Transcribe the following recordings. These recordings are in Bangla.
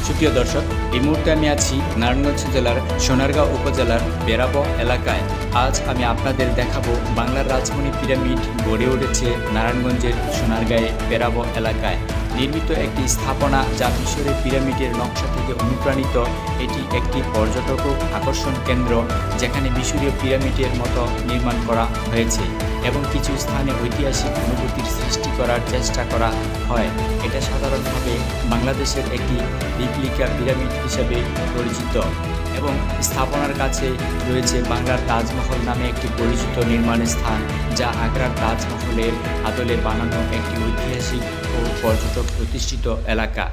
সুপ্রিয় দর্শক, এই মুহূর্তে আমি আছি নারায়ণগঞ্জ জেলার সোনারগাঁও উপজেলার বেরাবো এলাকায়। আজ আমি আপনাদের দেখাবো বাংলার রাজমণি পিরামিড গড়ে উঠেছে নারায়ণগঞ্জের সোনারগাঁয়ে বেরাবো এলাকায়। নির্মিত একটি স্থাপনা যা মিশরের পিরামিডের নকশা থেকে অনুপ্রাণিত। এটি একটি পর্যটক আকর্ষণ কেন্দ্র যেখানে মিশরীয় পিরামিডের মতো নির্মাণ করা হয়েছে এবং কিছু স্থানে ঐতিহাসিক অনুভূতির সৃষ্টি করার চেষ্টা করা হয়। এটা সাধারণভাবে বাংলাদেশের একটি রিপ্লিকা পিরামিড হিসেবে পরিচিত এবং স্থাপনার কাছে রয়েছে বাংলার তাজমহল নামে একটি পরিচিত নির্মাণ স্থান, যা আগ্রার তাজমহলের আদলে বানানো একটি ঐতিহাসিক ও পর্যটক প্রতিষ্ঠিত এলাকা,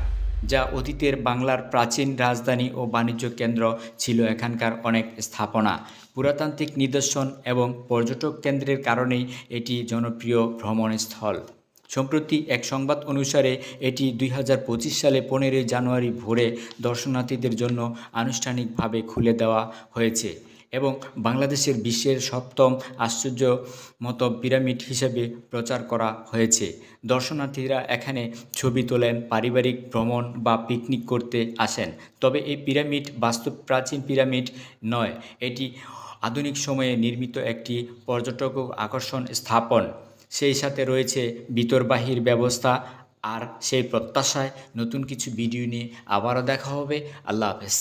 যা অতীতের বাংলার প্রাচীন রাজধানী ও বাণিজ্য কেন্দ্র ছিল। এখানকার অনেক স্থাপনা, পুরাতান্ত্রিক নিদর্শন এবং পর্যটক কেন্দ্রের কারণেই এটি জনপ্রিয় ভ্রমণস্থল। সম্প্রতি এক সংবাদ অনুসারে এটি 2025 সালে 15 জানুয়ারি ভোরে দর্শনার্থীদের জন্য আনুষ্ঠানিকভাবে খুলে দেওয়া হয়েছে এবং বাংলাদেশের বিশ্বের 7ম আশ্চর্য মতো পিরামিড হিসেবে প্রচার করা হয়েছে। দর্শনার্থীরা এখানে ছবি তোলেন, পারিবারিক ভ্রমণ বা পিকনিক করতে আসেন। তবে এই পিরামিড বাস্তব প্রাচীন পিরামিড নয়, এটি আধুনিক সময়ে নির্মিত একটি পর্যটক আকর্ষণ স্থাপন। সেই সাথে রয়েছে ভিতরবাহির ব্যবস্থা। আর সেই প্রত্যাশায় নতুন কিছু ভিডিও নিয়ে আবারও দেখা হবে। আল্লাহ হাফেজ।